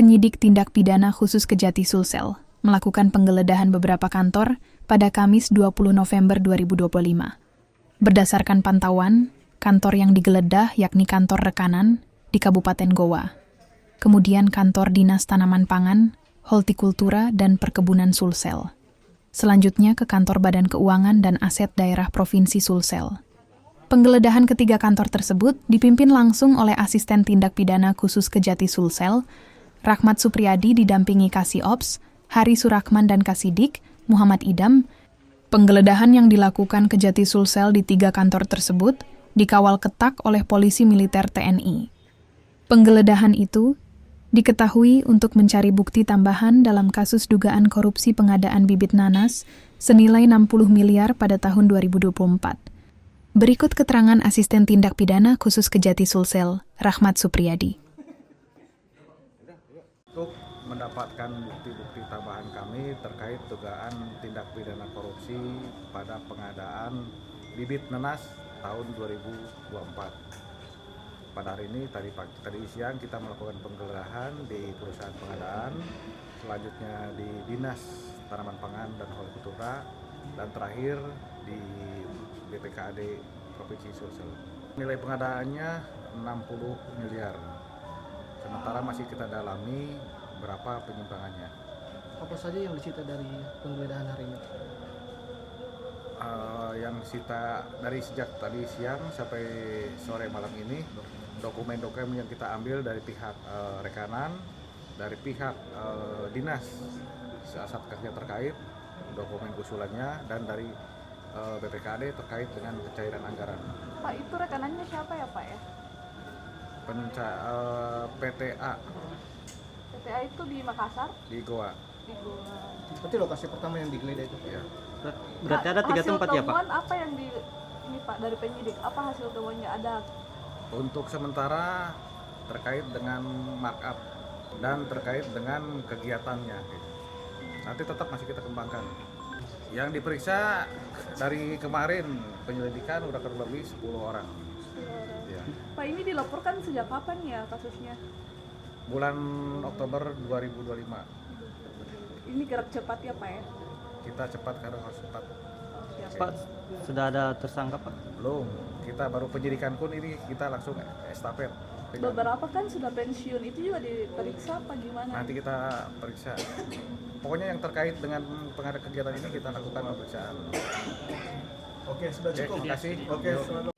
Penyidik Tindak Pidana Khusus Kejati Sulsel melakukan penggeledahan beberapa kantor pada Kamis 20 November 2025. Berdasarkan pantauan, kantor yang digeledah yakni kantor rekanan di Kabupaten Goa, kemudian kantor Dinas Tanaman Pangan, Hortikultura dan Perkebunan Sulsel. Selanjutnya ke kantor Badan Keuangan dan Aset Daerah Provinsi Sulsel. Penggeledahan ketiga kantor tersebut dipimpin langsung oleh Asisten Tindak Pidana Khusus Kejati Sulsel, Rahmat Supriyadi didampingi Kasih Ops, Hari Surakman dan Kasidik, Muhammad Idam. Penggeledahan yang dilakukan Kejati Sulsel di 3 kantor tersebut dikawal ketat oleh polisi militer TNI. Penggeledahan itu diketahui untuk mencari bukti tambahan dalam kasus dugaan korupsi pengadaan bibit nanas senilai 60 miliar pada tahun 2024. Berikut keterangan Asisten Tindak Pidana Khusus Kejati Sulsel, Rahmat Supriyadi. Untuk mendapatkan bukti-bukti tambahan kami terkait dugaan tindak pidana korupsi pada pengadaan bibit nanas tahun 2024. Pada hari ini tadi siang kita melakukan penggeledahan di perusahaan pengadaan, selanjutnya di Dinas Tanaman Pangan dan Hortikultura, dan terakhir di BPKAD Provinsi Sulsel. Nilai pengadaannya 60 miliar. Sementara masih kita dalami berapa penyimpangannya. Apa saja yang disita dari penggeledahan hari ini? Yang disita dari sejak tadi siang sampai sore malam ini, dokumen-dokumen yang kita ambil dari pihak rekanan, dari pihak dinas satgasnya terkait, dokumen usulannya, dan dari BPKAD terkait dengan pencairan anggaran. Pak, itu rekanannya siapa ya Pak ya? PTA PTA itu di Makassar? di Goa. Di Goa. Berarti lokasi pertama yang digeledah itu? Ya. Berarti ada 3 tempat ya Pak? Hasil temuan apa yang ini Pak dari penyidik? Apa hasil temuannya ada? Untuk sementara terkait dengan markup dan terkait dengan kegiatannya. Nanti tetap masih kita kembangkan. Yang diperiksa dari kemarin penyelidikan udah kurang lebih 10 orang. Ya. Pak, ini dilaporkan sejak kapan ya kasusnya? Bulan Oktober 2025. Ini gerak cepat ya Pak ya? Kita cepat karena harus cepat. Siap. Pak, sudah ada tersangka Pak? Belum, kita baru penyidikan pun ini kita langsung estafet. Beberapa kan sudah pensiun, itu juga diperiksa apa gimana? Nanti kita periksa. Pokoknya yang terkait dengan pengadaan kegiatan ini kita lakukan pemeriksaan. Oke, sudah Oke, cukup. terima kasih. Oke, selalu.